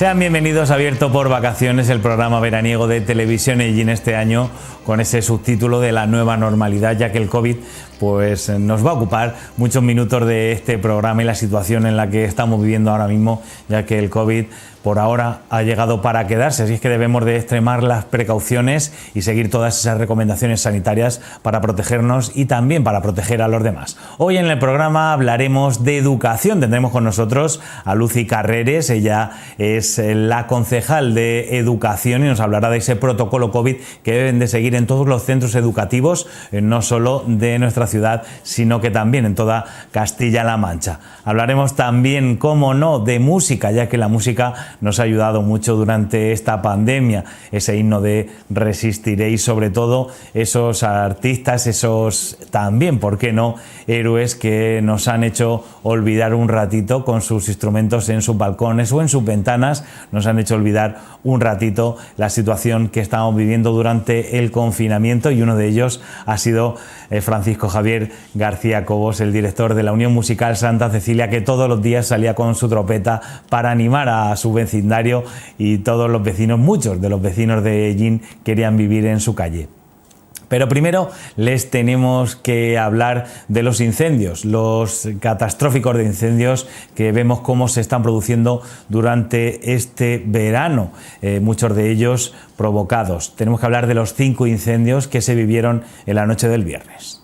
Sean bienvenidos a Abierto por Vacaciones, el programa veraniego de Televisión Ellín este año, con ese subtítulo de la nueva normalidad, ya que el COVID pues nos va a ocupar muchos minutos de este programa y la situación en la que estamos viviendo ahora mismo, ya que el COVID por ahora ha llegado para quedarse, así es que debemos de extremar las precauciones y seguir todas esas recomendaciones sanitarias para protegernos y también para proteger a los demás. Hoy en el programa hablaremos de educación, tendremos con nosotros a Lucy Carreres, ella es la concejal de educación y nos hablará de ese protocolo COVID que deben de seguir en todos los centros educativos, no solo de nuestra ciudad, sino que también en toda Castilla-La Mancha. Hablaremos también, cómo no, de música, ya que la música nos ha ayudado mucho durante esta pandemia, ese himno de Resistiré y sobre todo esos artistas, esos también, ¿por qué no?, héroes que nos han hecho olvidar un ratito con sus instrumentos en sus balcones o en sus ventanas, nos han hecho olvidar un ratito la situación que estamos viviendo durante el confinamiento, y uno de ellos ha sido Francisco Javier García Cobos, el director de la Unión Musical Santa Cecilia, que todos los días salía con su trompeta para animar a su vecindario, y todos los vecinos, muchos de los vecinos de Ellín, querían vivir en su calle. Pero primero les tenemos que hablar de los incendios, los catastróficos de incendios que vemos cómo se están produciendo durante este verano, muchos de ellos provocados. Tenemos que hablar de los 5 incendios que se vivieron en la noche del viernes.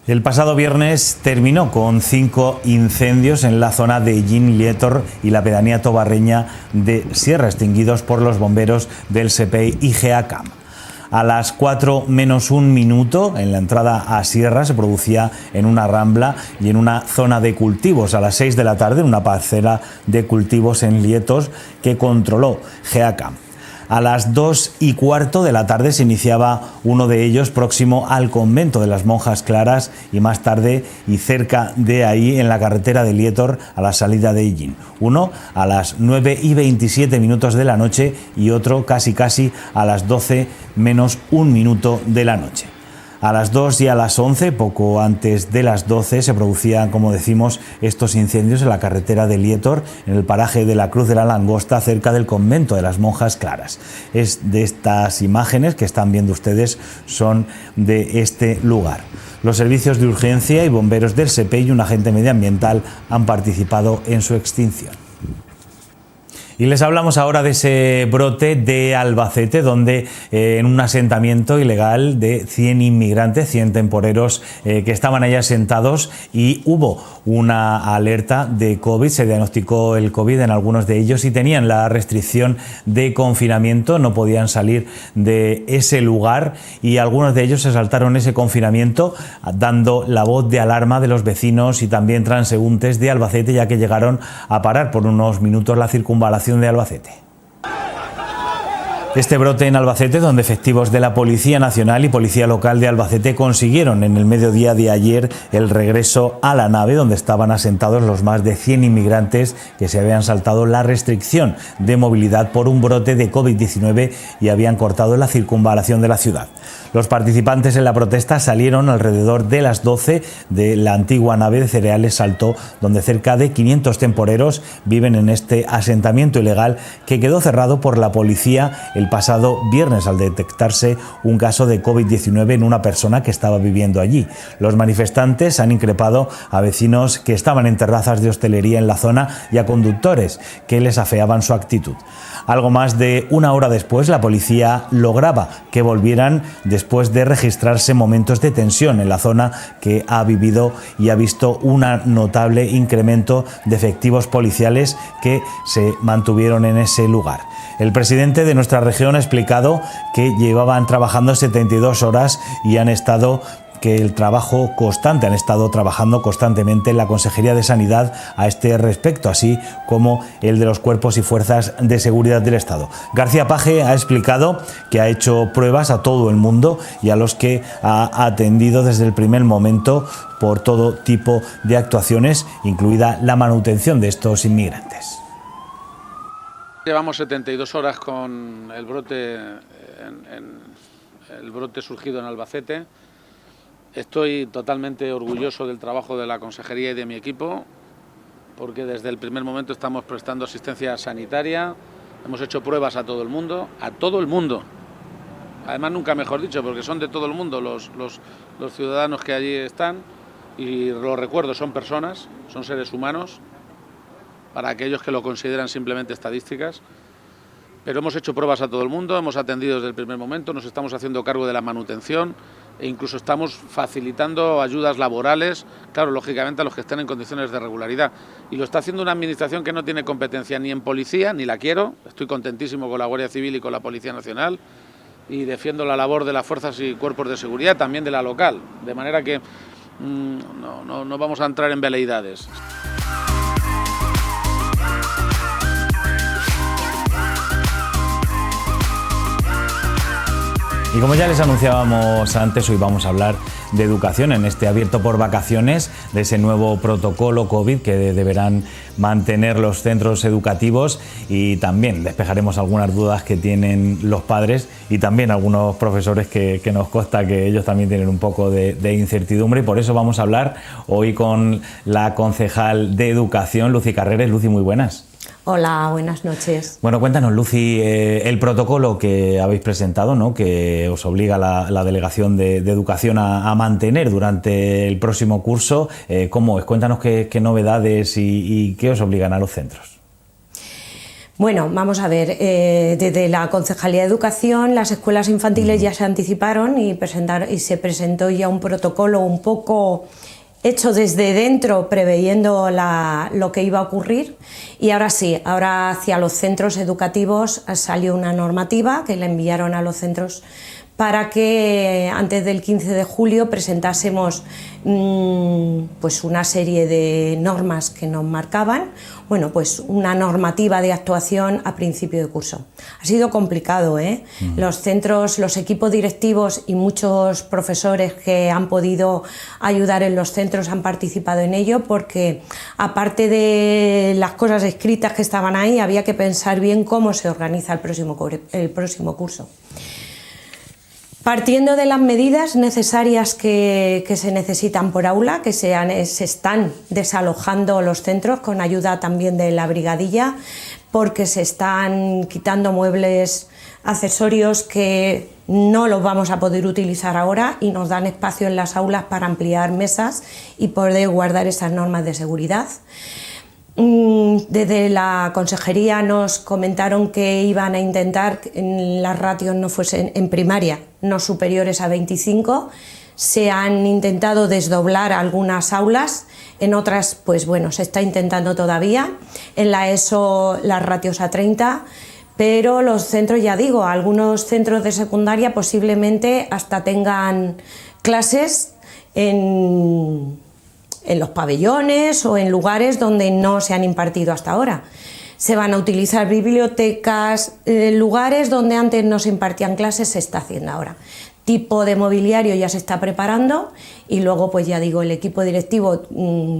El pasado viernes terminó con 5 incendios en la zona de Ellín, Lietor y la pedanía tobarreña de Sierra, extinguidos por los bomberos del SEPEI y GEACAM. A las 4 menos un minuto, en la entrada a Sierra, se producía en una rambla y en una zona de cultivos. A las 6 de la tarde, en una parcela de cultivos en Lietos que controló GEACAM. A las 2:15 de la tarde se iniciaba uno de ellos próximo al convento de las Monjas Claras, y más tarde y cerca de ahí en la carretera de Lietor a la salida de Ellín. Uno a las 9:27 de la noche y otro casi a las 12 menos un minuto de la noche. A las 2 y a las 11, poco antes de las 12, se producían, como decimos, estos incendios en la carretera de Lietor, en el paraje de la Cruz de la Langosta, cerca del convento de las Monjas Claras. Es de estas imágenes que están viendo ustedes, son de este lugar. Los servicios de urgencia y bomberos del SEPEI y un agente medioambiental han participado en su extinción. Y les hablamos ahora de ese brote de Albacete, donde en un asentamiento ilegal de 100 inmigrantes, 100 temporeros que estaban allí asentados, y hubo una alerta de COVID, se diagnosticó el COVID en algunos de ellos y tenían la restricción de confinamiento, no podían salir de ese lugar, y algunos de ellos se saltaron ese confinamiento dando la voz de alarma de los vecinos y también transeúntes de Albacete, ya que llegaron a parar por unos minutos la circunvalación de Albacete. Este brote en Albacete, donde efectivos de la Policía Nacional y Policía Local de Albacete consiguieron en el mediodía de ayer el regreso a la nave donde estaban asentados los más de 100 inmigrantes que se habían saltado la restricción de movilidad por un brote de COVID-19 y habían cortado la circunvalación de la ciudad. Los participantes en la protesta salieron alrededor de las 12 de la antigua nave de cereales Saltó, donde cerca de 500 temporeros viven en este asentamiento ilegal que quedó cerrado por la policía el pasado viernes al detectarse un caso de COVID-19 en una persona que estaba viviendo allí. Los manifestantes han increpado a vecinos que estaban en terrazas de hostelería en la zona y a conductores que les afeaban su actitud. Algo más de una hora después, la policía lograba que volvieran después de registrarse momentos de tensión en la zona, que ha vivido y ha visto un notable incremento de efectivos policiales que se mantuvieron en ese lugar. El presidente de nuestra región ha explicado que llevaban trabajando 72 horas y han estado trabajando constantemente en la Consejería de Sanidad a este respecto, así como el de los cuerpos y fuerzas de seguridad del Estado. García Page ha explicado que ha hecho pruebas a todo el mundo y a los que ha atendido desde el primer momento por todo tipo de actuaciones, incluida la manutención de estos inmigrantes. Llevamos 72 horas con el brote, el brote surgido en Albacete. Estoy totalmente orgulloso del trabajo de la consejería y de mi equipo, porque desde el primer momento estamos prestando asistencia sanitaria, hemos hecho pruebas a todo el mundo, además nunca mejor dicho, porque son de todo el mundo los ciudadanos que allí están, y lo recuerdo, son personas, son seres humanos, para aquellos que lo consideran simplemente estadísticas. Pero hemos hecho pruebas a todo el mundo, hemos atendido desde el primer momento, nos estamos haciendo cargo de la manutención e incluso estamos facilitando ayudas laborales, claro, lógicamente a los que estén en condiciones de regularidad. Y lo está haciendo una administración que no tiene competencia ni en policía, ni la quiero, estoy contentísimo con la Guardia Civil y con la Policía Nacional, y defiendo la labor de las fuerzas y cuerpos de seguridad, también de la local, de manera que no vamos a entrar en veleidades. Y como ya les anunciábamos antes, hoy vamos a hablar de educación en este abierto por vacaciones, de ese nuevo protocolo COVID que deberán mantener los centros educativos, y también despejaremos algunas dudas que tienen los padres y también algunos profesores que nos consta que ellos también tienen un poco de incertidumbre, y por eso vamos a hablar hoy con la concejal de Educación, Lucy Carreres. Lucy, muy buenas. Hola, buenas noches. Bueno, cuéntanos, Lucy, el protocolo que habéis presentado, ¿no?, que os obliga la Delegación de Educación a mantener durante el próximo curso. ¿Cómo es? Cuéntanos qué novedades y qué os obligan a los centros. Bueno, vamos a ver, desde la Concejalía de Educación, las escuelas infantiles ya se anticiparon y se presentó ya un protocolo un poco hecho desde dentro, preveyendo lo que iba a ocurrir, y ahora sí, ahora hacia los centros educativos salió una normativa que la enviaron a los centros para que antes del 15 de julio presentásemos pues una serie de normas que nos marcaban, bueno, pues una normativa de actuación a principio de curso. Ha sido complicado, ¿eh? Los centros, los equipos directivos y muchos profesores que han podido ayudar en los centros han participado en ello, porque aparte de las cosas escritas que estaban ahí, había que pensar bien cómo se organiza el próximo curso. Partiendo de las medidas necesarias que se necesitan por aula, que se están desalojando los centros con ayuda también de la brigadilla, porque se están quitando muebles, accesorios que no los vamos a poder utilizar ahora, y nos dan espacio en las aulas para ampliar mesas y poder guardar esas normas de seguridad. Desde la consejería nos comentaron que iban a intentar que las ratios no fuesen en primaria no superiores a 25. Se han intentado desdoblar algunas aulas, en otras pues bueno, se está intentando todavía. En la ESO las ratios a 30, pero los centros, ya digo, algunos centros de secundaria posiblemente hasta tengan clases en los pabellones o en lugares donde no se han impartido hasta ahora. Se van a utilizar bibliotecas, lugares donde antes no se impartían clases se está haciendo ahora. Tipo de mobiliario ya se está preparando, y luego pues ya digo, el equipo directivo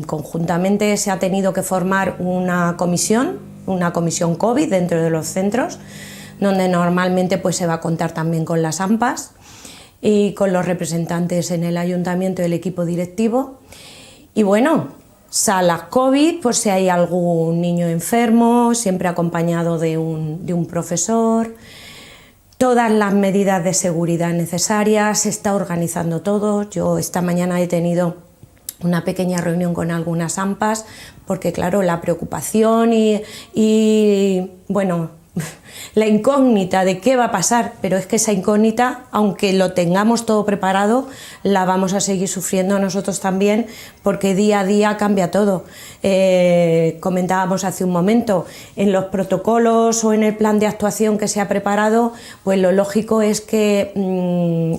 conjuntamente se ha tenido que formar una comisión COVID dentro de los centros, donde normalmente pues se va a contar también con las AMPAs y con los representantes en el ayuntamiento del equipo directivo. Y bueno, salas COVID, pues si hay algún niño enfermo, siempre acompañado de un profesor. Todas las medidas de seguridad necesarias, se está organizando todo. Yo esta mañana he tenido una pequeña reunión con algunas AMPAs, porque claro, la preocupación y bueno, la incógnita de qué va a pasar, pero es que esa incógnita, aunque lo tengamos todo preparado, la vamos a seguir sufriendo nosotros también, porque día a día cambia todo. Comentábamos hace un momento, en los protocolos o en el plan de actuación que se ha preparado, pues lo lógico es que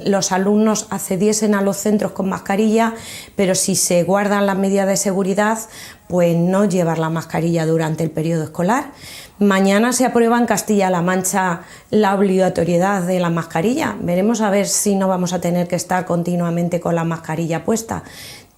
los alumnos accediesen a los centros con mascarilla, pero si se guardan las medidas de seguridad, pues no llevar la mascarilla durante el periodo escolar. Mañana se aprueba en Castilla-La Mancha la obligatoriedad de la mascarilla. Veremos a ver si no vamos a tener que estar continuamente con la mascarilla puesta.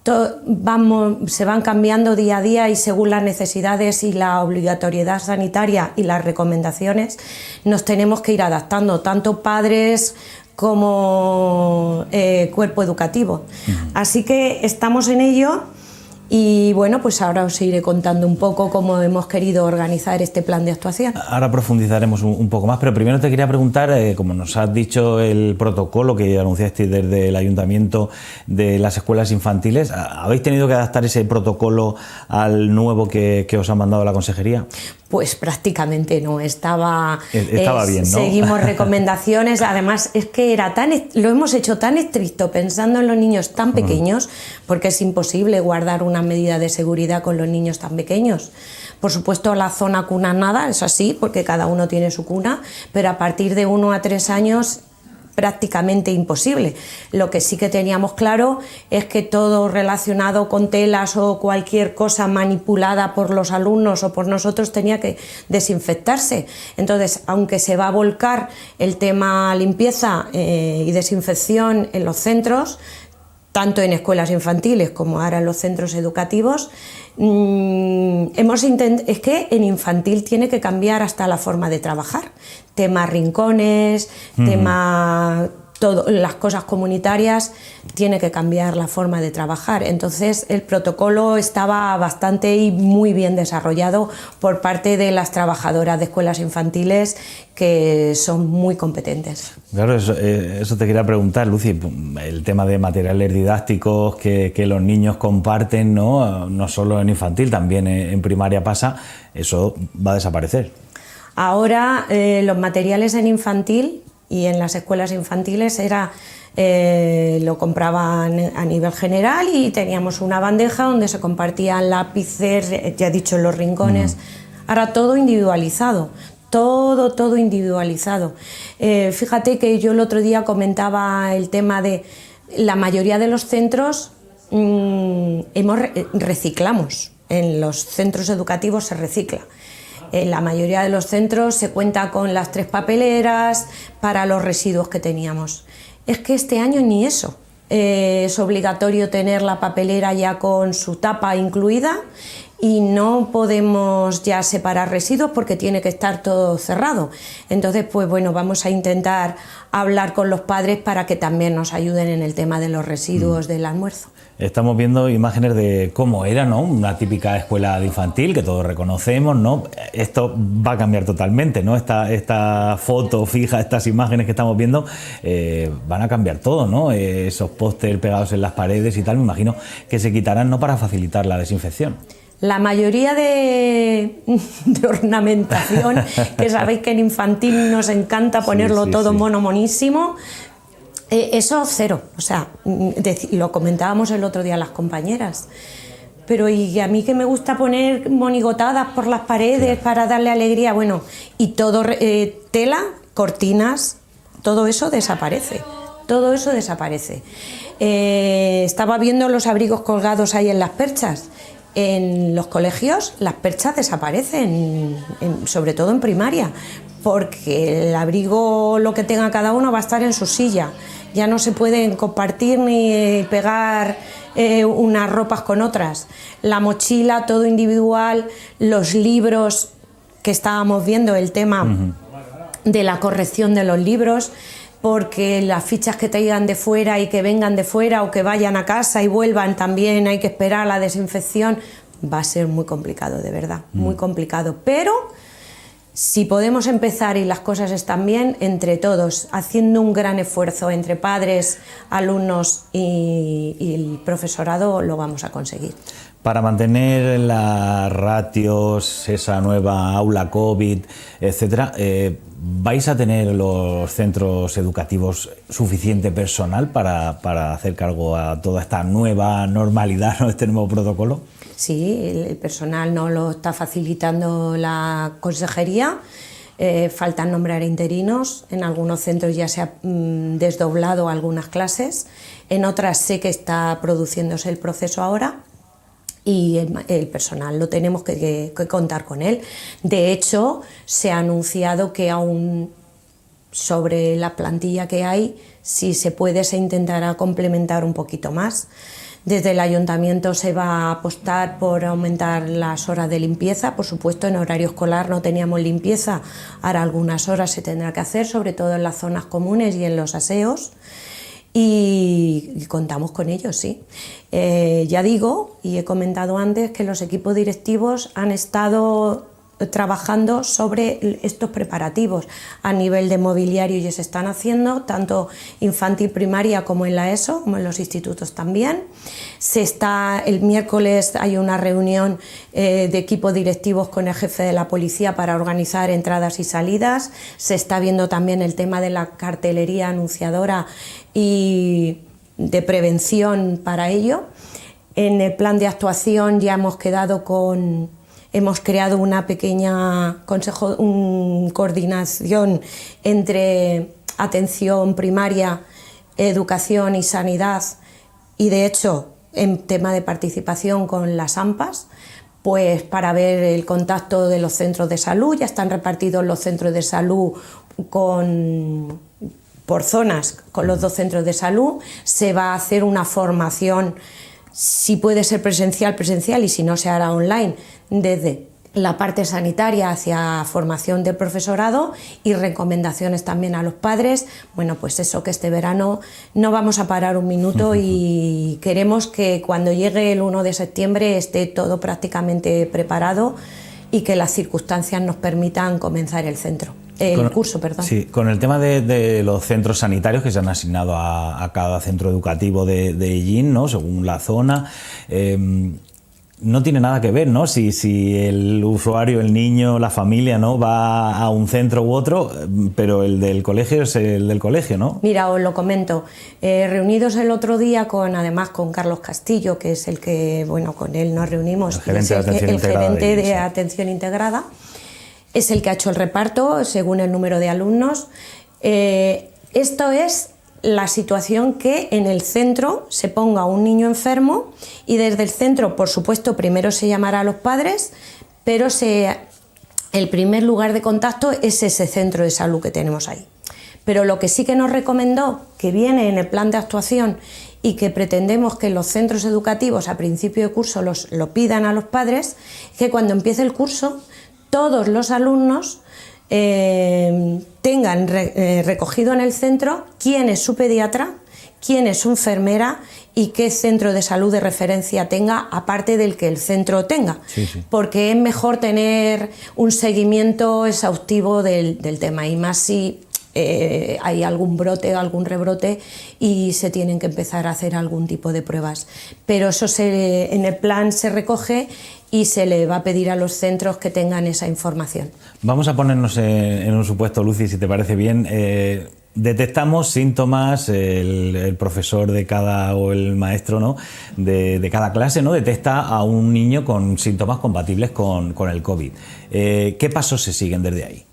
Se van cambiando día a día, y según las necesidades y la obligatoriedad sanitaria y las recomendaciones nos tenemos que ir adaptando, tanto padres como cuerpo educativo. Así que estamos en ello. Y bueno, pues ahora os iré contando un poco cómo hemos querido organizar este plan de actuación. Ahora profundizaremos un poco más, pero primero te quería preguntar, como nos has dicho el protocolo que anunciaste desde el Ayuntamiento de las escuelas infantiles, ¿habéis tenido que adaptar ese protocolo al nuevo que os ha mandado la Consejería? Pues prácticamente no, estaba bien, ¿no? Seguimos recomendaciones, además es que lo hemos hecho tan estricto pensando en los niños tan pequeños, porque es imposible guardar una medida de seguridad con los niños tan pequeños. Por supuesto, la zona cuna nada, es así, porque cada uno tiene su cuna, pero a partir de 1 a 3 años prácticamente imposible. Lo que sí que teníamos claro es que todo relacionado con telas o cualquier cosa manipulada por los alumnos o por nosotros tenía que desinfectarse. Entonces, aunque se va a volcar el tema limpieza y desinfección en los centros, tanto en escuelas infantiles como ahora en los centros educativos, es que en infantil tiene que cambiar hasta la forma de trabajar. Tema rincones, tema todo, las cosas comunitarias, tiene que cambiar la forma de trabajar. Entonces el protocolo estaba bastante y muy bien desarrollado por parte de las trabajadoras de escuelas infantiles, que son muy competentes. Claro, eso te quería preguntar, Lucy, el tema de materiales didácticos que los niños comparten, no solo en infantil, también en primaria pasa, eso va a desaparecer. Ahora los materiales en infantil y en las escuelas infantiles lo compraban a nivel general y teníamos una bandeja donde se compartían lápices, ya he dicho, en los rincones. Ahora todo individualizado, todo individualizado. Fíjate que yo el otro día comentaba el tema de la mayoría de los centros reciclamos, en los centros educativos se recicla. En la mayoría de los centros se cuenta con las 3 papeleras para los residuos que teníamos. Es que este año ni eso. Es obligatorio tener la papelera ya con su tapa incluida y no podemos ya separar residuos porque tiene que estar todo cerrado. Entonces, pues bueno, vamos a intentar hablar con los padres para que también nos ayuden en el tema de los residuos del almuerzo. Estamos viendo imágenes de cómo era, ¿no? Una típica escuela de infantil que todos reconocemos, ¿no? Esto va a cambiar totalmente, ¿no? Esta foto fija, estas imágenes que estamos viendo van a cambiar todo, ¿no? Esos pósters pegados en las paredes y tal, me imagino que se quitarán, ¿no? Para facilitar la desinfección. La mayoría de ornamentación, que sabéis que en infantil nos encanta ponerlo todo monísimo, eso cero, o sea, lo comentábamos el otro día las compañeras, pero y a mí que me gusta poner monigotadas por las paredes para darle alegría, bueno, y todo, tela, cortinas, todo eso desaparece. Estaba viendo los abrigos colgados ahí en las perchas. En los colegios las perchas desaparecen, sobre todo en primaria, porque el abrigo, lo que tenga cada uno, va a estar en su silla. Ya no se pueden compartir ni pegar unas ropas con otras. La mochila, todo individual, los libros, que estábamos viendo el tema de la corrección de los libros, porque las fichas que traigan de fuera y que vengan de fuera o que vayan a casa y vuelvan, también hay que esperar la desinfección. Va a ser muy complicado, de verdad, muy complicado. Pero si podemos empezar y las cosas están bien, entre todos, haciendo un gran esfuerzo entre padres, alumnos y el profesorado, lo vamos a conseguir. Para mantener las ratios, esa nueva aula COVID, etcétera, ¿vais a tener los centros educativos suficiente personal para hacer cargo a toda esta nueva normalidad, ¿no? Este nuevo protocolo? Sí, el personal nos lo está facilitando la consejería. Faltan nombrar interinos. En algunos centros ya se ha desdoblado algunas clases, en otras sé que está produciéndose el proceso ahora. Y el personal lo tenemos que contar con él. De hecho, se ha anunciado que aún sobre la plantilla que hay, si se puede, se intentará complementar un poquito más. Desde el ayuntamiento se va a apostar por aumentar las horas de limpieza. Por supuesto, en horario escolar no teníamos limpieza, ahora algunas horas se tendrá que hacer, sobre todo en las zonas comunes y en los aseos. y contamos con ellos, sí. Ya digo, y he comentado antes, que los equipos directivos han estado trabajando sobre estos preparativos a nivel de mobiliario, y se están haciendo tanto infantil primaria como en la ESO, como en los institutos también. El miércoles hay una reunión de equipos directivos con el jefe de la policía para organizar entradas y salidas. Se está viendo también el tema de la cartelería anunciadora y de prevención para ello. En el plan de actuación ya hemos creado una pequeña coordinación entre atención primaria, educación y sanidad, y de hecho en tema de participación con las AMPAs, pues para ver el contacto de los centros de salud. Ya están repartidos los centros de salud por zonas con los 2 centros de salud. Se va a hacer una formación, si puede ser presencial, y si no se hará online, desde la parte sanitaria hacia formación del profesorado y recomendaciones también a los padres. Bueno, pues eso, que este verano no vamos a parar un minuto y queremos que cuando llegue el 1 de septiembre esté todo prácticamente preparado y que las circunstancias nos permitan comenzar el curso. Sí, con el tema de los centros sanitarios que se han asignado a cada centro educativo de Ellín, ¿no?, según la zona, no tiene nada que ver, ¿no?, si el usuario, el niño, la familia, ¿no?, va a un centro u otro, pero el del colegio es el del colegio, ¿no? Mira, os lo comento. Reunidos el otro día además con Carlos Castillo, que es el que, bueno, con él nos reunimos, el gerente de atención integrada, es el que ha hecho el reparto según el número de alumnos. Esto es la situación: que en el centro se ponga un niño enfermo y desde el centro, por supuesto, primero se llamará a los padres, pero el primer lugar de contacto es ese centro de salud que tenemos ahí. Pero lo que sí que nos recomendó, que viene en el plan de actuación y que pretendemos que los centros educativos a principio de curso lo pidan a los padres, que cuando empiece el curso todos los alumnos tengan recogido en el centro quién es su pediatra, quién es su enfermera y qué centro de salud de referencia tenga, aparte del que el centro tenga. Sí, sí. Porque es mejor tener un seguimiento exhaustivo del tema, y más si hay algún brote, algún rebrote, y se tienen que empezar a hacer algún tipo de pruebas. Pero eso en el plan se recoge y se le va a pedir a los centros que tengan esa información. Vamos a ponernos en un supuesto, Lucy, si te parece bien. Detectamos síntomas, el profesor de o el maestro, ¿no?, de cada clase, ¿no?, detecta a un niño con síntomas compatibles con el COVID. ¿Qué pasos se siguen desde ahí?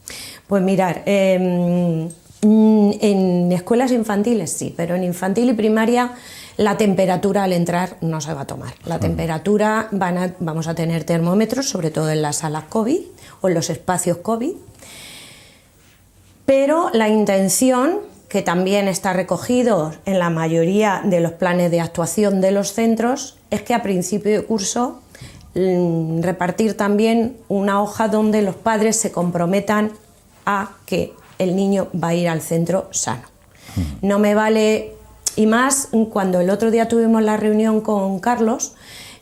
Pues mirar, en escuelas infantiles sí, pero en infantil y primaria la temperatura al entrar no se va a tomar. La temperatura vamos a tener termómetros, sobre todo en las salas COVID o en los espacios COVID, pero la intención, que también está recogido en la mayoría de los planes de actuación de los centros, es que a principio de curso repartir también una hoja donde los padres se comprometan a que el niño va a ir al centro sano. No me vale, y más cuando el otro día tuvimos la reunión con Carlos,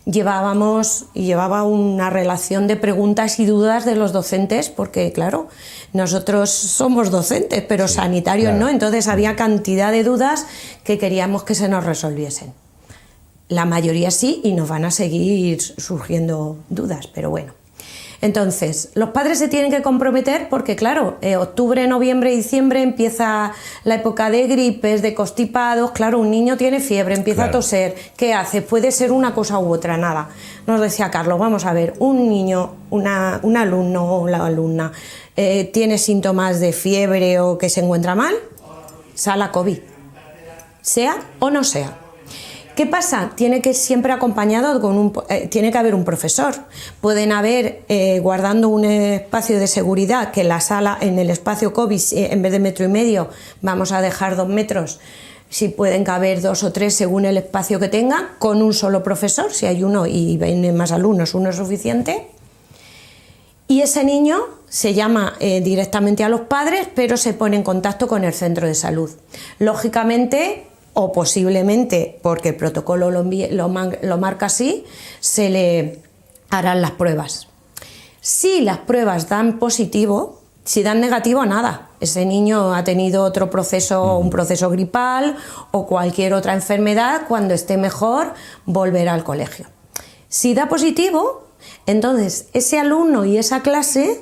llevaba una relación de preguntas y dudas de los docentes, porque claro, nosotros somos docentes, pero sí, sanitarios claro, no, entonces había cantidad de dudas que queríamos que se nos resolviesen. La mayoría sí, y nos van a seguir surgiendo dudas, pero bueno. Entonces, los padres se tienen que comprometer porque, claro, octubre, noviembre, diciembre empieza la época de gripes, de constipados. Claro, un niño tiene fiebre, empieza a toser. ¿Qué hace? Puede ser una cosa u otra, nada. Nos decía Carlos, vamos a ver, un niño, un alumno o la alumna tiene síntomas de fiebre o que se encuentra mal, sala COVID, sea o no sea. ¿Qué pasa? Tiene que siempre acompañado tiene que haber un profesor. Pueden haber, guardando un espacio de seguridad, que la sala, en el espacio COVID, en vez de 1,5 metros, vamos a dejar 2 metros, si pueden caber 2 o 3 según el espacio que tengan, con un solo profesor. Si hay uno y vienen más alumnos, uno es suficiente. Y ese niño se llama directamente a los padres, pero se pone en contacto con el centro de salud. Lógicamente, o posiblemente, porque el protocolo lo marca así, se le harán las pruebas. Si las pruebas dan positivo, si dan negativo, nada. Ese niño ha tenido otro proceso, un proceso gripal o cualquier otra enfermedad, cuando esté mejor volverá al colegio. Si da positivo, entonces ese alumno y esa clase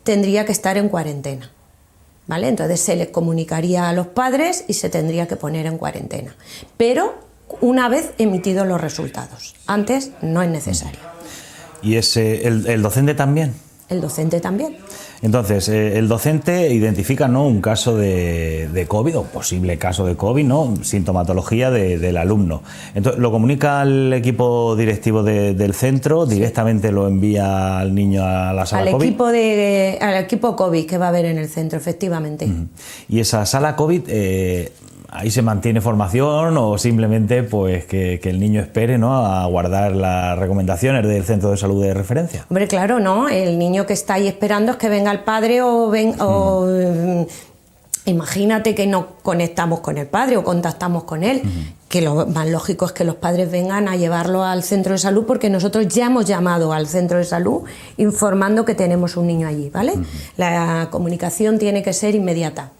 tendría que estar en cuarentena. ¿Vale? Entonces se les comunicaría a los padres y se tendría que poner en cuarentena. Pero una vez emitidos los resultados. Antes no es necesario. ¿Y el docente también? El docente también. Entonces, el docente identifica, ¿no?, un caso de COVID, o posible caso de COVID, ¿no?, sintomatología del alumno. Entonces, lo comunica al equipo directivo del centro, directamente lo envía al niño a la sala COVID. Al equipo COVID que va a haber en el centro, efectivamente. Y esa sala COVID, ¿ahí se mantiene formación o simplemente pues que el niño espere, ¿no?, a guardar las recomendaciones del centro de salud de referencia? Hombre, claro, ¿no? El niño que está ahí esperando es que venga el padre imagínate que no conectamos con el padre o contactamos con él, que lo más lógico es que los padres vengan a llevarlo al centro de salud, porque nosotros ya hemos llamado al centro de salud informando que tenemos un niño allí, ¿vale? La comunicación tiene que ser inmediata.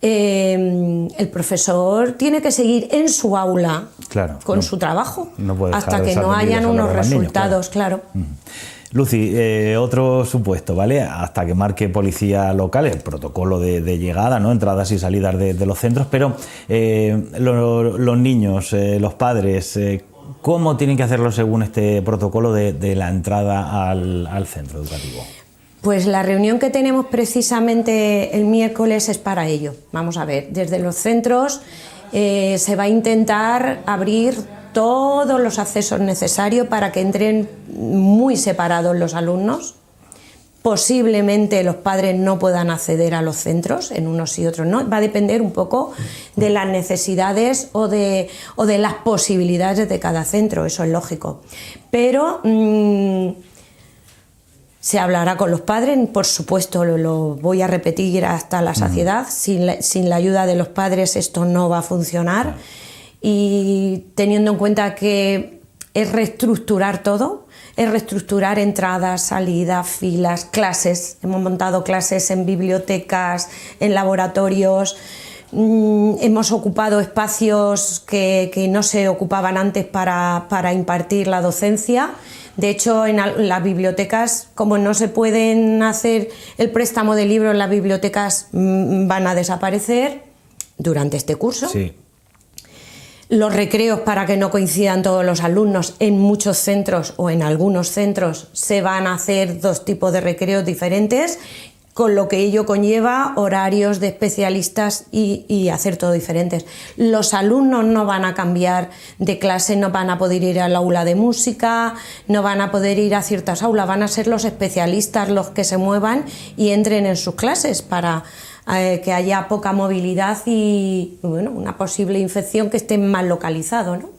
El profesor tiene que seguir en su aula, claro, con su trabajo, hasta que no hayan unos resultados, claro. Lucy, otro supuesto, ¿vale? Hasta que marque policía local, el protocolo de llegada, ¿no?, entradas y salidas de los centros, pero los niños, los padres, ¿cómo tienen que hacerlo según este protocolo de la entrada al centro educativo? Pues la reunión que tenemos precisamente el miércoles es para ello. Vamos a ver, desde los centros se va a intentar abrir todos los accesos necesarios para que entren muy separados los alumnos. Posiblemente los padres no puedan acceder a los centros, en unos y otros no. Va a depender un poco de las necesidades o de las posibilidades de cada centro, eso es lógico. Pero se hablará con los padres, por supuesto, lo voy a repetir hasta la saciedad. Sin la ayuda de los padres esto no va a funcionar. Y teniendo en cuenta que es reestructurar todo, es reestructurar entradas, salidas, filas, clases. Hemos montado clases en bibliotecas, en laboratorios. Hemos ocupado espacios que no se ocupaban antes para impartir la docencia. De hecho, en las bibliotecas, como no se pueden hacer el préstamo de libros, las bibliotecas van a desaparecer durante este curso. Sí. Los recreos, para que no coincidan todos los alumnos, en muchos centros o en algunos centros se van a hacer dos tipos de recreos diferentes, con lo que ello conlleva horarios de especialistas y hacer todo diferentes. Los alumnos no van a cambiar de clase, no van a poder ir al aula de música, no van a poder ir a ciertas aulas, van a ser los especialistas los que se muevan y entren en sus clases para que haya poca movilidad y, bueno, una posible infección que esté más localizado, ¿no?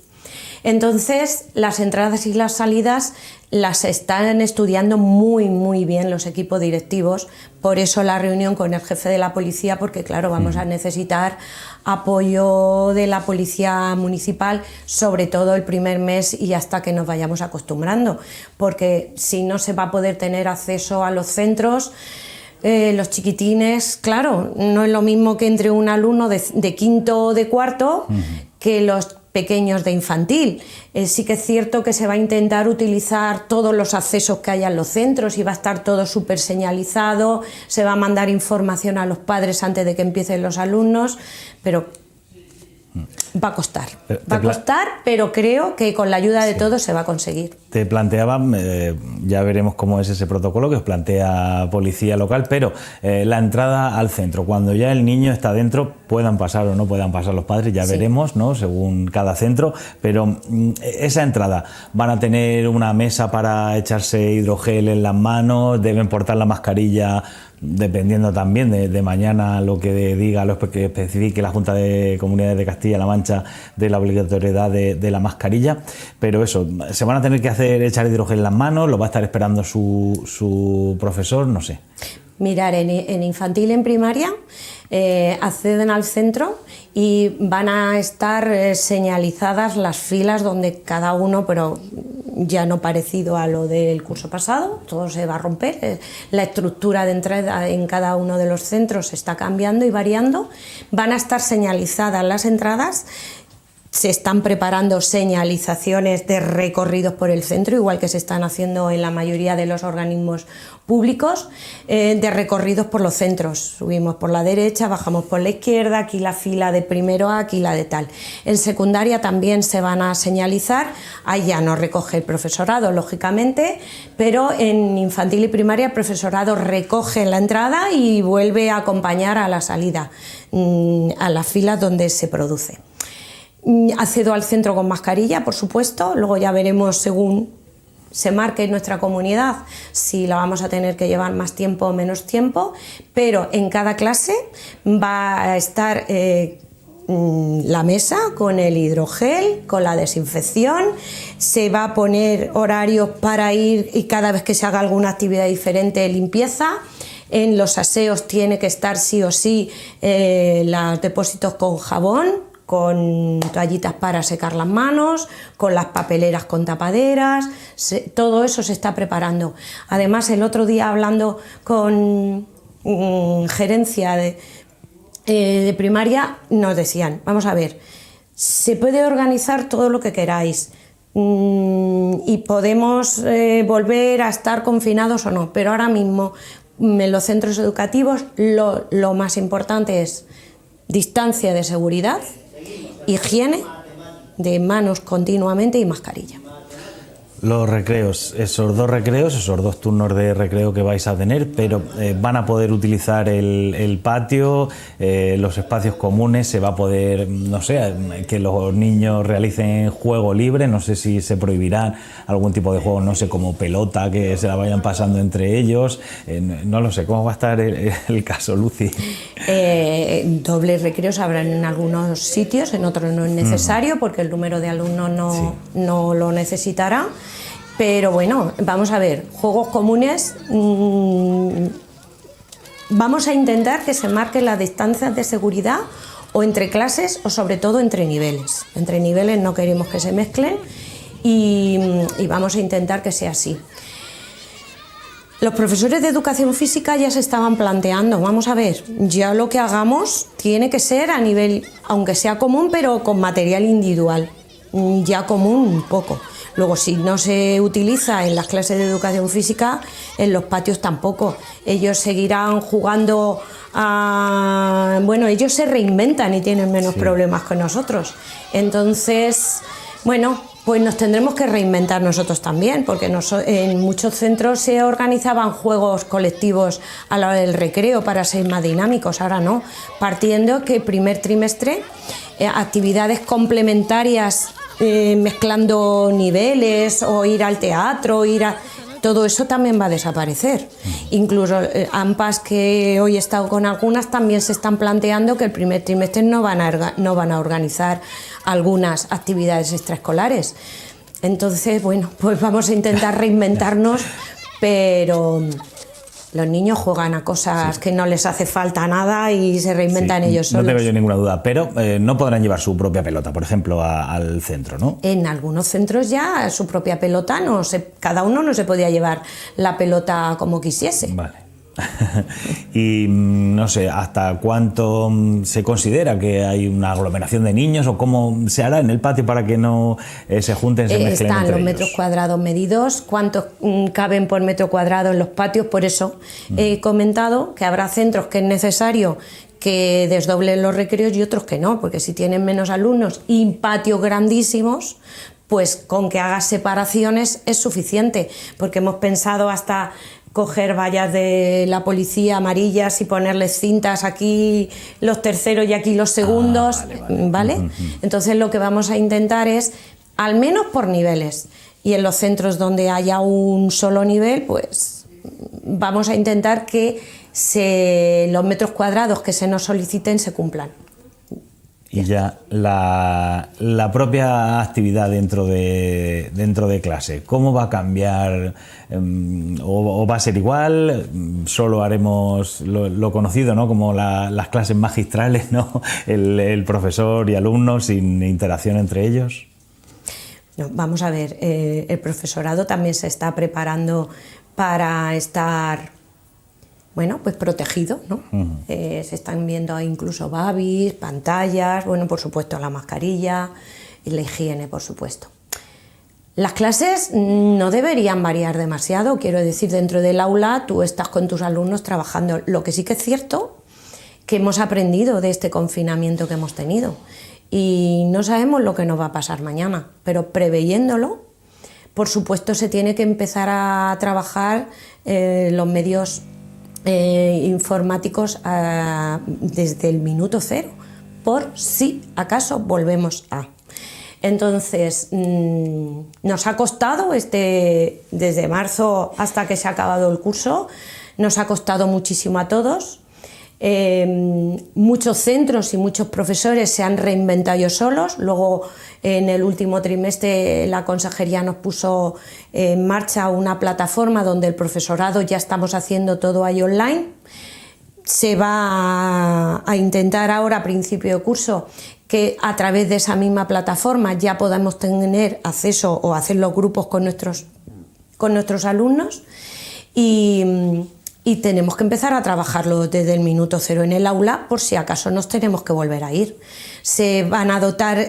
Entonces, las entradas y las salidas las están estudiando muy bien los equipos directivos, por eso la reunión con el jefe de la policía, porque claro, vamos a necesitar apoyo de la policía municipal, sobre todo el primer mes y hasta que nos vayamos acostumbrando, porque si no se va a poder tener acceso a los centros. Los chiquitines, claro, no es lo mismo que entre un alumno de quinto o de cuarto que los pequeños de infantil. Sí que es cierto que se va a intentar utilizar todos los accesos que haya en los centros y va a estar todo súper señalizado, se va a mandar información a los padres antes de que empiecen los alumnos, pero va a costar, pero creo que con la ayuda de todos se va a conseguir. Te planteaba, ya veremos cómo es ese protocolo que os plantea policía local, pero la entrada al centro, cuando ya el niño está dentro, puedan pasar o no puedan pasar los padres, ya veremos, ¿no?, según cada centro, pero esa entrada, ¿van a tener una mesa para echarse hidrogel en las manos? ¿Deben portar la mascarilla? Dependiendo también de mañana lo que diga, lo que especifique la Junta de Comunidades de Castilla-La Mancha de la obligatoriedad de la mascarilla, pero eso, se van a tener que echar hidrogel en las manos, lo va a estar esperando su profesor, no sé. Mirar, en infantil y en primaria acceden al centro y van a estar señalizadas las filas donde cada uno, pero ya no parecido a lo del curso pasado, todo se va a romper, la estructura de entrada en cada uno de los centros está cambiando y variando, van a estar señalizadas las entradas. Se están preparando señalizaciones de recorridos por el centro, igual que se están haciendo en la mayoría de los organismos públicos, de recorridos por los centros. Subimos por la derecha, bajamos por la izquierda, aquí la fila de primero A, aquí la de tal. En secundaria también se van a señalizar, ahí ya no recoge el profesorado, lógicamente, pero en infantil y primaria el profesorado recoge la entrada y vuelve a acompañar a la salida, a las filas donde se produce. Accedo al centro con mascarilla, por supuesto, luego ya veremos según se marque en nuestra comunidad si la vamos a tener que llevar más tiempo o menos tiempo, pero en cada clase va a estar la mesa con el hidrogel, con la desinfección, se va a poner horarios para ir y cada vez que se haga alguna actividad diferente, limpieza. En los aseos tiene que estar sí o sí los depósitos con jabón, con toallitas para secar las manos, con las papeleras con tapaderas, todo eso se está preparando. Además, el otro día hablando con gerencia de primaria, nos decían, vamos a ver, se puede organizar todo lo que queráis y podemos volver a estar confinados o no, pero ahora mismo en los centros educativos lo más importante es distancia de seguridad, higiene de manos continuamente y mascarilla. Los recreos, esos dos turnos de recreo que vais a tener, pero van a poder utilizar el patio, los espacios comunes, se va a poder, no sé, que los niños realicen juego libre, no sé si se prohibirán algún tipo de juego, no sé, como pelota, que se la vayan pasando entre ellos, no lo sé, ¿cómo va a estar el caso, Lucy? Dobles recreos habrán en algunos sitios, en otros no es necesario porque el número de alumnos no lo necesitará. Pero bueno, vamos a ver, juegos comunes, vamos a intentar que se marquen las distancias de seguridad o entre clases o sobre todo entre niveles. Entre niveles no queremos que se mezclen y vamos a intentar que sea así. Los profesores de educación física ya se estaban planteando, vamos a ver, ya lo que hagamos tiene que ser a nivel, aunque sea común, pero con material individual, ya común un poco. Luego, si no se utiliza en las clases de educación física, en los patios tampoco. Ellos seguirán jugando bueno, ellos se reinventan y tienen menos problemas que nosotros. Entonces, bueno, pues nos tendremos que reinventar nosotros también, porque en muchos centros se organizaban juegos colectivos a la hora del recreo para ser más dinámicos, ahora no. Partiendo que primer trimestre, actividades complementarias, mezclando niveles o ir al teatro, todo eso también va a desaparecer. Incluso AMPAs, que hoy he estado con algunas, también se están planteando que el primer trimestre no van a organizar algunas actividades extraescolares. Entonces, bueno, pues vamos a intentar reinventarnos, pero los niños juegan a cosas que no les hace falta nada y se reinventan ellos solos. No tengo yo ninguna duda, pero no podrán llevar su propia pelota, por ejemplo, al centro, ¿no? En algunos centros ya su propia pelota, cada uno no se podía llevar la pelota como quisiese. Vale. Y no sé, ¿hasta cuánto se considera que hay una aglomeración de niños o cómo se hará en el patio para que no se junten, se mezclen están entre los ellos? Metros cuadrados medidos, cuántos caben por metro cuadrado en los patios, por eso he comentado que habrá centros que es necesario que desdoblen los recreos y otros que no, porque si tienen menos alumnos y patios grandísimos, pues con que hagas separaciones es suficiente, porque hemos pensado hasta coger vallas de la policía amarillas y ponerles cintas, aquí los terceros y aquí los segundos, ¿vale? Entonces lo que vamos a intentar es, al menos por niveles, y en los centros donde haya un solo nivel, pues vamos a intentar que los metros cuadrados que se nos soliciten se cumplan. Y ya la propia actividad dentro de clase, ¿cómo va a cambiar? ¿O va a ser igual? Solo haremos lo conocido, ¿no? Como las clases magistrales, ¿no? El profesor y alumnos sin interacción entre ellos. No, vamos a ver, el profesorado también se está preparando para estar, bueno, pues protegido, ¿no? Se están viendo incluso babis, pantallas, bueno, por supuesto la mascarilla y la higiene, por supuesto. Las clases no deberían variar demasiado, quiero decir, dentro del aula tú estás con tus alumnos trabajando. Lo que sí que es cierto que hemos aprendido de este confinamiento que hemos tenido y no sabemos lo que nos va a pasar mañana, pero preveyéndolo, por supuesto se tiene que empezar a trabajar los medios informáticos desde el minuto cero, por si acaso volvemos a. Entonces, nos ha costado, desde marzo hasta que se ha acabado el curso, nos ha costado muchísimo a todos. Muchos centros y muchos profesores se han reinventado ellos solos. Luego, en el último trimestre, la consejería nos puso en marcha una plataforma donde el profesorado ya estamos haciendo todo ahí online. Se va a intentar ahora, a principio de curso, que a través de esa misma plataforma ya podamos tener acceso o hacer los grupos con nuestros alumnos y tenemos que empezar a trabajarlo desde el minuto cero en el aula por si acaso nos tenemos que volver a ir. Se van a dotar,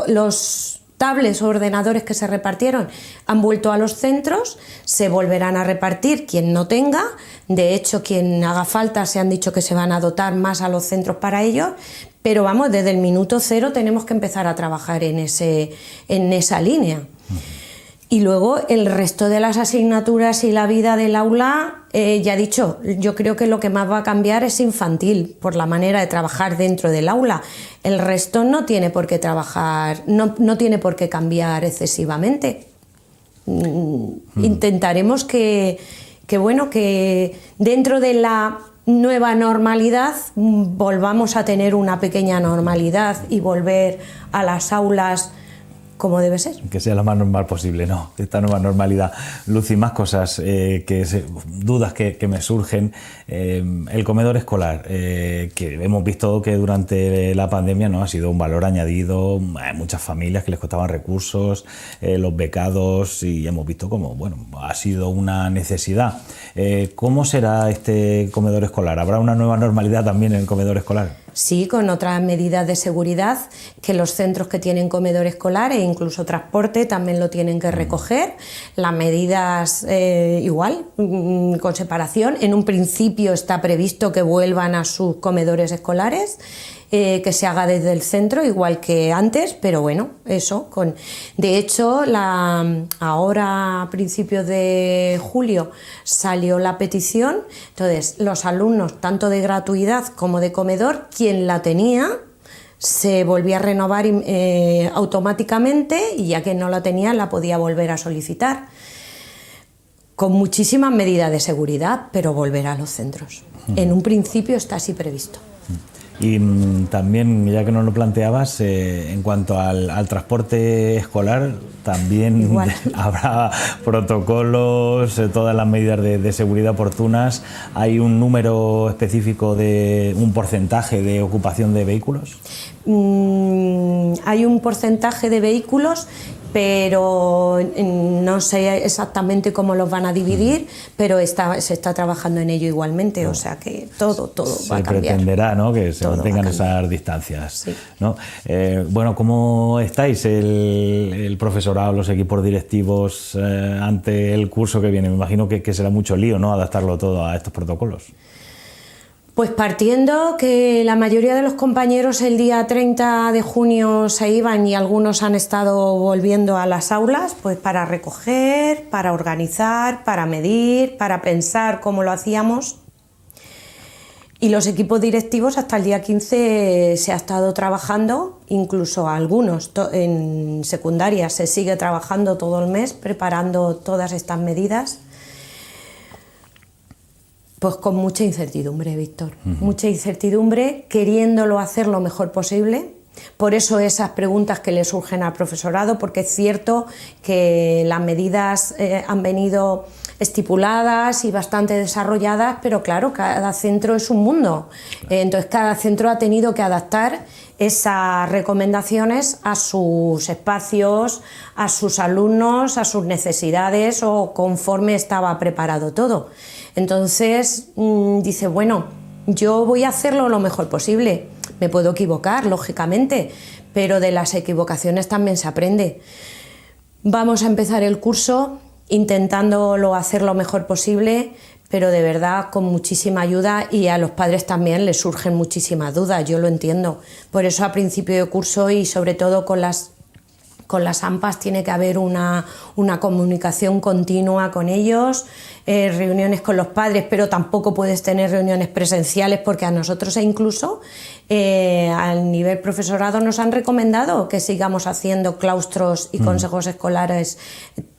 los tablets o ordenadores que se repartieron han vuelto a los centros, se volverán a repartir quien no tenga. De hecho, quien haga falta se han dicho que se van a dotar más a los centros para ello, pero vamos, desde el minuto cero tenemos que empezar a trabajar en esa línea. Y luego el resto de las asignaturas y la vida del aula, ya he dicho, yo creo que lo que más va a cambiar es infantil, por la manera de trabajar dentro del aula. El resto no tiene por qué trabajar, no tiene por qué cambiar excesivamente. Intentaremos que dentro de la nueva normalidad volvamos a tener una pequeña normalidad y volver a las aulas como debe ser. Que sea lo más normal posible, ¿no? Esta nueva normalidad. Lucy, más cosas, dudas que me surgen. El comedor escolar, que hemos visto que durante la pandemia, ¿no?, ha sido un valor añadido. Hay muchas familias que les costaban recursos, los becados, y hemos visto cómo, bueno, ha sido una necesidad. ¿Cómo será este comedor escolar? ¿Habrá una nueva normalidad también en el comedor escolar? Sí, con otras medidas de seguridad, que los centros que tienen comedor escolar e incluso transporte también lo tienen que recoger. Las medidas igual, con separación. En un principio está previsto que vuelvan a sus comedores escolares, que se haga desde el centro igual que antes, pero bueno, eso. De hecho, ahora a principios de julio salió la petición, entonces los alumnos, tanto de gratuidad como de comedor, quien la tenía se volvía a renovar automáticamente, y ya que no la tenía la podía volver a solicitar, con muchísimas medidas de seguridad, pero volverá a los centros. En un principio está así previsto. Y también, ya que nos lo planteabas, en cuanto al transporte escolar, también habrá protocolos, todas las medidas de seguridad oportunas. ¿Hay un número específico un porcentaje de ocupación de vehículos? Hay un porcentaje de vehículos, pero no sé exactamente cómo los van a dividir, pero se está trabajando en ello igualmente, o sea que todo va a cambiar. Se pretenderá, ¿no?, que se mantengan esas distancias. Sí. ¿No? Bueno, ¿cómo estáis el profesorado, los equipos directivos ante el curso que viene? Me imagino que será mucho lío, ¿no?, adaptarlo todo a estos protocolos. Pues partiendo que la mayoría de los compañeros el día 30 de junio se iban y algunos han estado volviendo a las aulas, pues para recoger, para organizar, para medir, para pensar cómo lo hacíamos. Y los equipos directivos hasta el día 15 se ha estado trabajando, incluso algunos en secundaria se sigue trabajando todo el mes preparando todas estas medidas. Pues con mucha incertidumbre, Víctor, mucha incertidumbre, queriéndolo hacer lo mejor posible. Por eso esas preguntas que le surgen al profesorado, porque es cierto que las medidas han venido estipuladas y bastante desarrolladas, pero claro, cada centro es un mundo. Entonces cada centro ha tenido que adaptar esas recomendaciones a sus espacios, a sus alumnos, a sus necesidades o conforme estaba preparado todo. Entonces dice, bueno, yo voy a hacerlo lo mejor posible. Me puedo equivocar, lógicamente, pero de las equivocaciones también se aprende. Vamos a empezar el curso intentándolo hacer lo mejor posible, pero de verdad con muchísima ayuda, y a los padres también les surgen muchísimas dudas, yo lo entiendo. Por eso a principio de curso y sobre todo con las AMPAs tiene que haber una comunicación continua con ellos, reuniones con los padres, pero tampoco puedes tener reuniones presenciales porque a nosotros incluso al nivel profesorado nos han recomendado que sigamos haciendo claustros y consejos escolares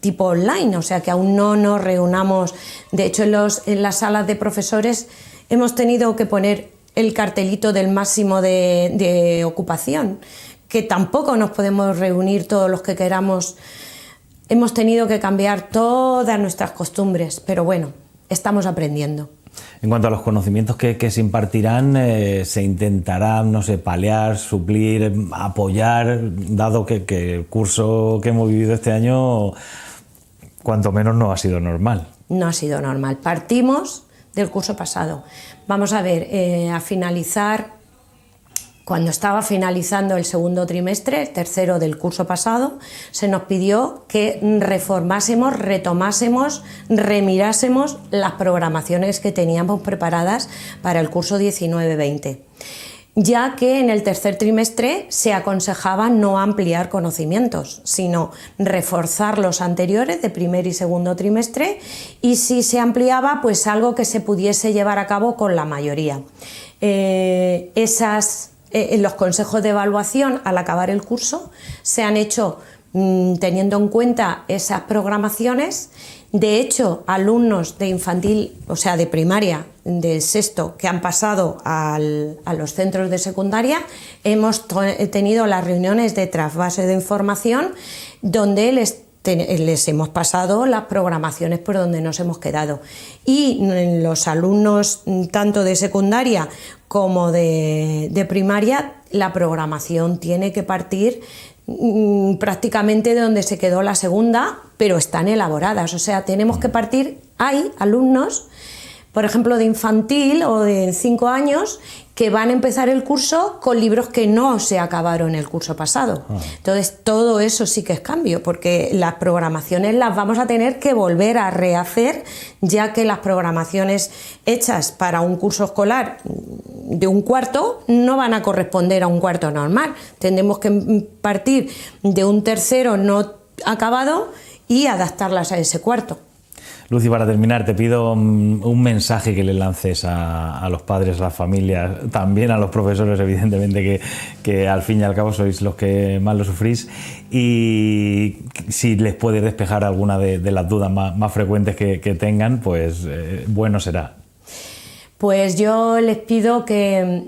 tipo online, o sea que aún no nos reunamos. De hecho en las salas de profesores hemos tenido que poner el cartelito del máximo de ocupación, que tampoco nos podemos reunir todos los que queramos. Hemos tenido que cambiar todas nuestras costumbres, pero bueno, estamos aprendiendo. En cuanto a los conocimientos que se impartirán, se intentará, no sé, paliar, suplir, apoyar, dado que el curso que hemos vivido este año, cuanto menos no ha sido normal. No ha sido normal. Partimos del curso pasado. Vamos a ver, a finalizar. Cuando estaba finalizando el segundo trimestre, el tercero del curso pasado, se nos pidió que reformásemos, retomásemos, remirásemos las programaciones que teníamos preparadas para el curso 19-20, ya que en el tercer trimestre se aconsejaba no ampliar conocimientos, sino reforzar los anteriores de primer y segundo trimestre, y si se ampliaba, pues algo que se pudiese llevar a cabo con la mayoría. Los consejos de evaluación al acabar el curso se han hecho teniendo en cuenta esas programaciones. De hecho, alumnos de infantil, o sea, de primaria, de sexto, que han pasado a los centros de secundaria, hemos tenido las reuniones de trasvase de información donde les hemos pasado las programaciones por donde nos hemos quedado. Y los alumnos tanto de secundaria como de primaria, la programación tiene que partir prácticamente de donde se quedó la segunda, pero están elaboradas. O sea, tenemos que partir. Hay alumnos, por ejemplo, de infantil o de 5 años, que van a empezar el curso con libros que no se acabaron el curso pasado. Entonces, todo eso sí que es cambio, porque las programaciones las vamos a tener que volver a rehacer, ya que las programaciones hechas para un curso escolar de un cuarto no van a corresponder a un cuarto normal. Tendremos que partir de un tercero no acabado y adaptarlas a ese cuarto. Lucy, para terminar, te pido un mensaje que le lances a los padres, a las familias, también a los profesores, evidentemente, que al fin y al cabo sois los que más lo sufrís, y si les puedes despejar alguna de las dudas más frecuentes que tengan, pues bueno será. Pues yo les pido que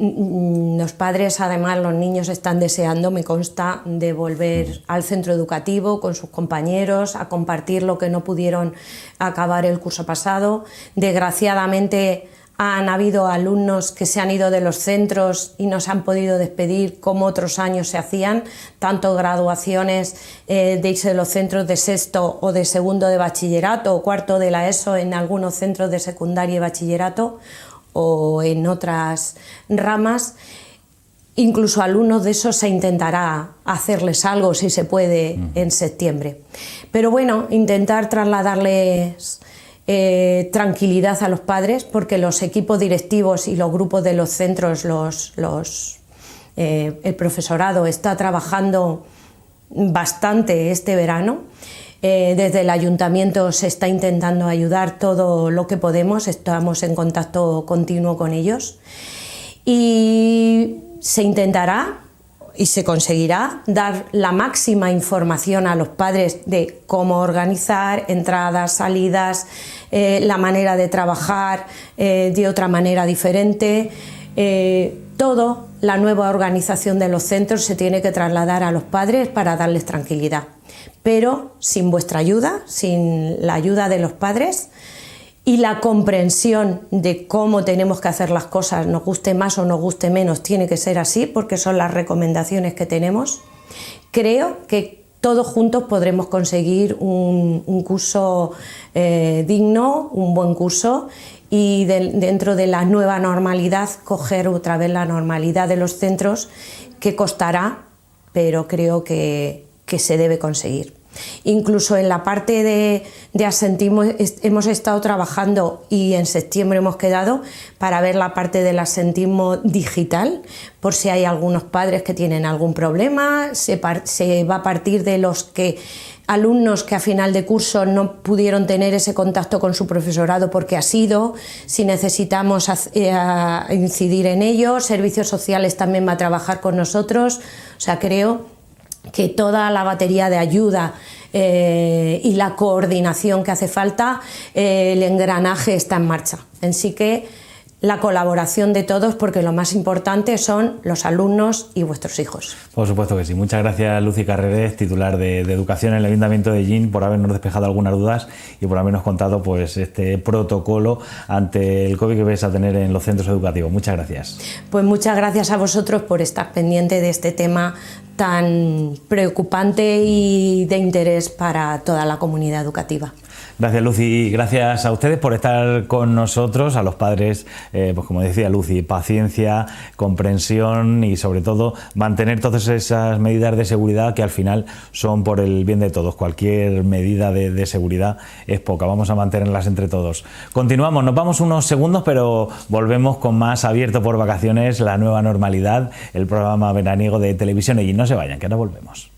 los padres, además los niños están deseando, me consta, de volver al centro educativo con sus compañeros, a compartir lo que no pudieron acabar el curso pasado. Desgraciadamente han habido alumnos que se han ido de los centros y no se han podido despedir como otros años se hacían, tanto graduaciones de irse de los centros de sexto o de segundo de bachillerato o cuarto de la ESO en algunos centros de secundaria y bachillerato, o en otras ramas. Incluso alumnos de esos se intentará hacerles algo, si se puede, en septiembre. Pero bueno, intentar trasladarles tranquilidad a los padres, porque los equipos directivos y los grupos de los centros, el profesorado está trabajando bastante este verano. Desde el ayuntamiento se está intentando ayudar todo lo que podemos, estamos en contacto continuo con ellos, y se intentará y se conseguirá dar la máxima información a los padres de cómo organizar entradas, salidas, la manera de trabajar de otra manera diferente. Toda la nueva organización de los centros se tiene que trasladar a los padres para darles tranquilidad, pero sin vuestra ayuda, sin la ayuda de los padres y la comprensión de cómo tenemos que hacer las cosas, nos guste más o nos guste menos, tiene que ser así porque son las recomendaciones que tenemos. Creo que todos juntos podremos conseguir un curso digno, un buen curso, y dentro de la nueva normalidad coger otra vez la normalidad de los centros, que costará, pero creo que se debe conseguir. Incluso en la parte de asentismo hemos estado trabajando y en septiembre hemos quedado para ver la parte del asentismo digital, por si hay algunos padres que tienen algún problema. Se va a partir de los alumnos que a final de curso no pudieron tener ese contacto con su profesorado porque ha sido, si necesitamos incidir en ello. Servicios sociales también va a trabajar con nosotros, o sea, creo que toda la batería de ayuda y la coordinación que hace falta, el engranaje está en marcha. Así que la colaboración de todos, porque lo más importante son los alumnos y vuestros hijos. Por supuesto que sí. Muchas gracias, Lucy Carreres, titular de Educación en el Ayuntamiento de Llín, por habernos despejado algunas dudas y por habernos contado pues este protocolo ante el COVID que vais a tener en los centros educativos. Muchas gracias. Pues muchas gracias a vosotros por estar pendiente de este tema tan preocupante y de interés para toda la comunidad educativa. Gracias, Lucy, y gracias a ustedes por estar con nosotros, a los padres, pues como decía Lucy, paciencia, comprensión y sobre todo mantener todas esas medidas de seguridad que al final son por el bien de todos. Cualquier medida de seguridad es poca, vamos a mantenerlas entre todos. Continuamos, nos vamos unos segundos, pero volvemos con más Abierto por Vacaciones, la nueva normalidad, el programa veraniego de Televisión Ellín. No se vayan, que ahora volvemos.